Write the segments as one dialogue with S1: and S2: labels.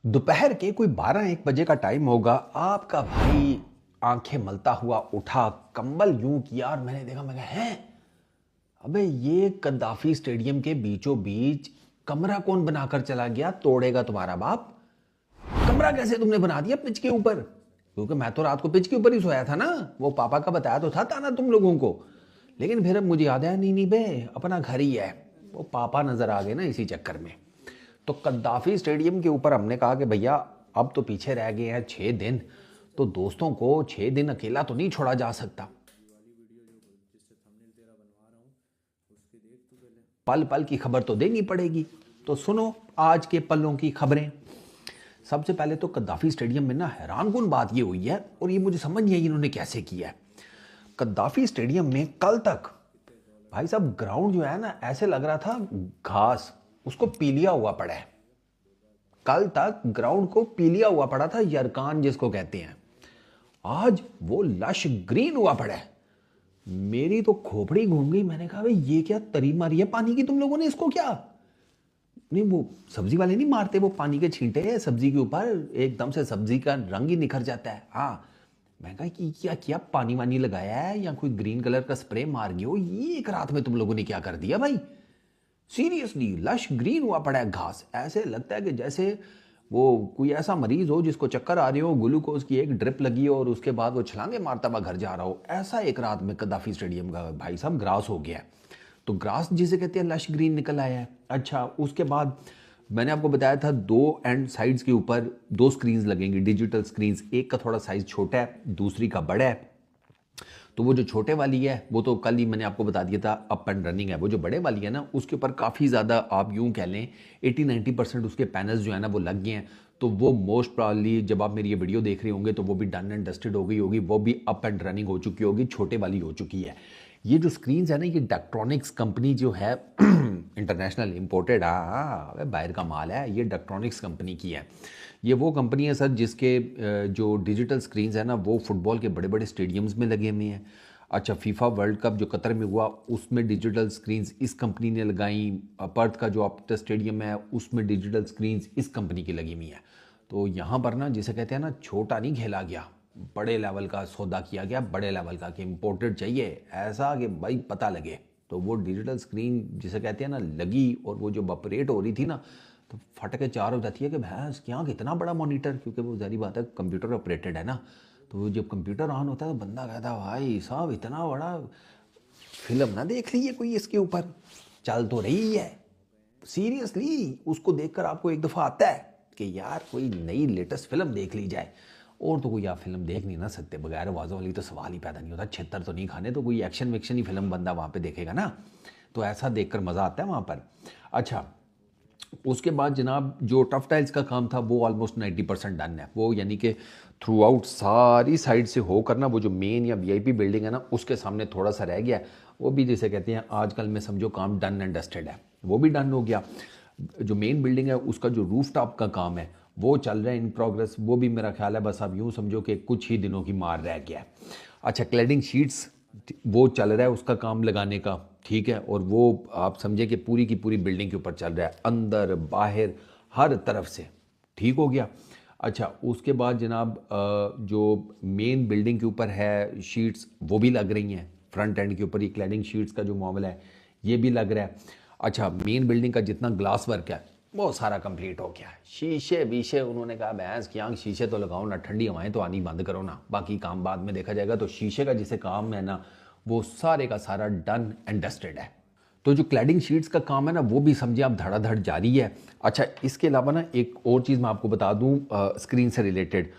S1: दोपहर के कोई 12-1 बजे का टाइम होगा। आपका भाई आंखें मलता हुआ उठा, कंबल यूं किया और मैंने देखा। मैं कहा, हैं अबे ये कद्दाफी स्टेडियम के बीचों बीच कमरा कौन बनाकर चला गया? तोड़ेगा तुम्हारा बाप। कमरा कैसे तुमने बना दिया पिच के ऊपर? क्योंकि मैं तो रात को पिच के ऊपर ही सोया था ना। वो पापा का बताया तो था ना तुम लोगों को। लेकिन फिर अब मुझे याद आया, नहीं नहीं बे, अपना घर ही है। वो पापा नजर आ गए ना इसी चक्कर में। तो कद्दाफी स्टेडियम के ऊपर हमने कहा कि भैया अब तो पीछे रह गए हैं 6 दिन। तो दोस्तों को 6 दिन अकेला तो नहीं छोड़ा जा सकता। पल पल की खबर तो देनी पड़ेगी। तो सुनो आज के पलों की खबरें। सबसे पहले तो कद्दाफी स्टेडियम में ना हैरानकुन बात ये हुई है, और ये मुझे समझ नहीं आई इन्होंने कैसे किया है। कद्दाफी स्टेडियम में कल तक भाई साहब ग्राउंड जो है ना, ऐसे लग रहा था घास उसको पीलिया हुआ पड़ा है। कल तक ग्राउंड को पीलिया हुआ पड़ा था, यरकान जिसको कहते हैं। आज वो लश ग्रीन हुआ पड़ा है। मेरी तो खोपड़ी घूम गई। मैंने कहा भाई ये क्या तरी मारी है पानी की तुम लोगों ने? इसको क्या नहीं, वो सब्जी वाले नहीं मारते वो पानी के छींटे हैं सब्जी के ऊपर, एकदम से सब्जी का रंग ही निखर जाता है। हाँ, मैं कहा कि क्या क्या पानी वानी लगाया है या कोई ग्रीन कलर का स्प्रे मार गए हो? ये एक रात में तुम लोगों ने क्या कर दिया भाई? सीरियसली लश ग्रीन हुआ पड़ा है घास। ऐसे लगता है कि जैसे वो कोई ऐसा मरीज हो जिसको चक्कर आ रही हो, ग्लूकोज की एक ड्रिप लगी हो और उसके बाद वो छलांगे मारता हुआ घर जा रहा हो। ऐसा एक रात में कद्दाफी स्टेडियम का भाई साहब ग्रास हो गया है। तो ग्रास जिसे कहते हैं लश ग्रीन निकल आया है। अच्छा, उसके बाद मैंने आपको बताया था दो एंड साइड्स के ऊपर दो स्क्रीन्स लगेंगी, डिजिटल स्क्रीन्स। एक का थोड़ा साइज छोटा है, दूसरी का बड़ा है। तो वो जो छोटे वाली है वो तो कल ही मैंने आपको बता दिया था अप एंड रनिंग है। वो जो बड़े वाली है ना, उसके ऊपर काफ़ी ज़्यादा आप यूं कह लें 80-90% उसके पैनल्स जो है ना वो लग गए हैं। तो वो मोस्ट प्रॉब्ली जब आप मेरी ये वीडियो देख रहे होंगे तो वो भी डन एंड डस्टेड हो गई होगी, वो भी अप एंड रनिंग हो चुकी होगी, छोटे वाली हो चुकी है। ये जो स्क्रीन्स है ना, ये डक्ट्रॉनिक्स कंपनी जो है इंटरनेशनल इम्पोर्टेड, हाँ बाहर का माल है, ये डक्ट्रॉनिक्स कंपनी की है। ये वो कंपनी है सर जिसके जो डिजिटल स्क्रीन्स है ना वो फुटबॉल के बड़े बड़े स्टेडियम्स में लगे हुए हैं। अच्छा, फीफा वर्ल्ड कप जो कतर में हुआ उसमें डिजिटल स्क्रीन्स इस कंपनी ने लगाई। पर्थ का जो ऑप्टा स्टेडियम है उसमें डिजिटल स्क्रीन्स इस कंपनी की लगी हुई हैं। तो यहाँ पर ना जिसे कहते हैं ना छोटा नहीं खेला गया, बड़े लेवल का सौदा किया गया, बड़े लेवल का कि इम्पोर्टेड चाहिए ऐसा कि भाई पता लगे। तो वो डिजिटल स्क्रीन जिसे कहते हैं ना लगी, और वो जो ऑपरेट हो रही थी ना तो फट के चार हो जाती है कि भैंस क्या कितना बड़ा मॉनिटर, क्योंकि वो जारी बात है कंप्यूटर ऑपरेटेड है ना। तो जब कंप्यूटर ऑन होता है तो बंदा कहता है भाई साहब इतना बड़ा फिल्म ना देख लीजिए कोई इसके ऊपर, चल तो रही है। सीरियसली उसको देखकर आपको एक दफ़ा आता है कि यार कोई नई लेटेस्ट फिल्म देख ली जाए। और तो कोई आप फिल्म देख नहीं ना सकते, बगैर आवाज़ों वाली तो सवाल ही पैदा नहीं होता। छितर तो नहीं खाने, तो कोई एक्शन वेक्शन ही फिल्म बंदा वहाँ पे देखेगा ना। तो ऐसा देखकर मज़ा आता है वहाँ पर। अच्छा, उसके बाद जनाब जो टफ टाइल्स का काम था वो ऑलमोस्ट 90% डन है। वो यानी कि थ्रू आउट सारी साइड से होकर ना वो जो मेन या वीआईपी बिल्डिंग है ना उसके सामने थोड़ा सा रह गया है। वो भी जिसे कहते हैं आजकल में समझो काम डन एंड डस्टेड है, वो भी डन हो गया। जो मेन बिल्डिंग है उसका जो रूफ टॉप का काम है वो चल रहा है इन प्रोग्रेस। वो भी मेरा ख्याल है बस आप यूँ समझो कि कुछ ही दिनों की मार रह गया है। अच्छा, क्लैडिंग शीट्स वो चल रहा है उसका काम लगाने का, ठीक है। और वो आप समझे कि पूरी की पूरी बिल्डिंग के ऊपर चल रहा है, अंदर बाहर हर तरफ से ठीक हो गया। अच्छा, उसके बाद जनाब जो मेन बिल्डिंग के ऊपर है शीट्स वो भी लग रही हैं। फ्रंट एंड के ऊपर ये क्लैडिंग शीट्स का जो मामला है ये भी लग रहा है। अच्छा, मेन बिल्डिंग का जितना ग्लास वर्क है वो सारा कंप्लीट हो गया है। शीशे वीशे उन्होंने कहा भैंस की आंख शीशे तो लगाओ ना, ठंडी हवाएं तो आनी बंद करो ना, बाकी काम बाद में देखा जाएगा। तो शीशे का जिसे काम है ना वो सारे का सारा डन एंड डस्टेड है। तो जो क्लैडिंग शीट्स का काम है ना वो भी समझिए आप धड़ाधड़ जारी है। अच्छा, इसके अलावा ना एक और चीज़ मैं आपको बता दूं स्क्रीन से रिलेटेड।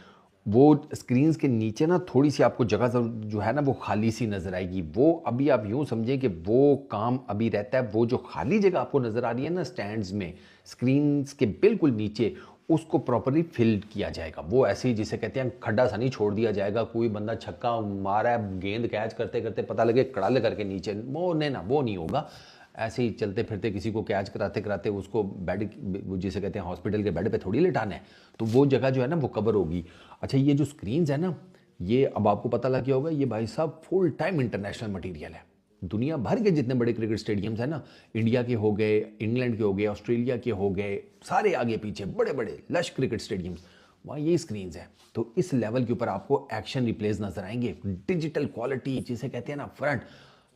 S1: वो स्क्रीन्स के नीचे ना थोड़ी सी आपको जगह जो है ना वो खाली सी नज़र आएगी। वो अभी आप यूँ समझें कि वो काम अभी रहता है। वो जो खाली जगह आपको नज़र आ रही है ना स्टैंड्स में स्क्रीन्स के बिल्कुल नीचे, उसको प्रॉपरली फिल किया जाएगा। वो ऐसे ही जिसे कहते हैं खड्डा सा नहीं छोड़ दिया जाएगा। कोई बंदा छक्का मारा है गेंद कैच करते करते पता लगे कड़ाल करके नीचे, वो नहीं ना, वो नहीं होगा। ऐसे ही चलते फिरते किसी को कैच कराते कराते उसको बेड, जिसे कहते हैं हॉस्पिटल के बेड पे थोड़ी लेटाना है। तो वो जगह जो है ना वो कवर होगी। अच्छा, ये जो स्क्रीन्स है ना ये अब आपको पता लग गया होगा, ये भाई साहब फुल टाइम इंटरनेशनल मटेरियल है। दुनिया भर के जितने बड़े क्रिकेट स्टेडियम्स हैं ना, इंडिया के हो गए, इंग्लैंड के हो गए, ऑस्ट्रेलिया के हो गए, सारे आगे पीछे बड़े बड़े लश क्रिकेट स्टेडियम्स, वहाँ ये स्क्रीन्स हैं। तो इस लेवल के ऊपर आपको एक्शन रिप्लेस नजर आएंगे, डिजिटल क्वालिटी जिसे कहते हैं ना, फ्रंट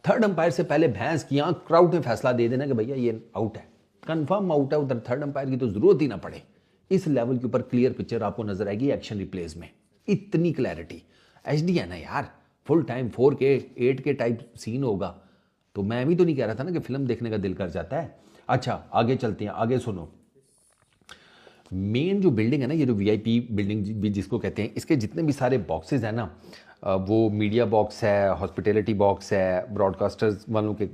S1: थर्ड अंपायर से पहले भैंस की आंख क्राउड में फैसला दे देना कि भैया ये आउट है, कंफर्म आउट है, उधर थर्ड अंपायर की तो जरूरत ही ना पड़े। इस लेवल के ऊपर क्लियर पिक्चर आपको नजर आएगी एक्शन रिप्लेस में, इतनी क्लैरिटी। एचडी है ना यार, full time 4K 8K type scene होगा, तो मैं भी तो नहीं कह रहा था ना कि फिल्म देखने का दिल कर जाता है। अच्छा आगे चलते हैं, आगे सुनो। मेन जो बिल्डिंग है ना, ये जो वीआईपी बिल्डिंग भी जिसको कहते हैं, इसके जितने भी सारे बॉक्सेस हैं ना, वो मीडिया बॉक्स है, हॉस्पिटैलिटी बॉक्स है, ब्रॉडकास्टर्स वालों के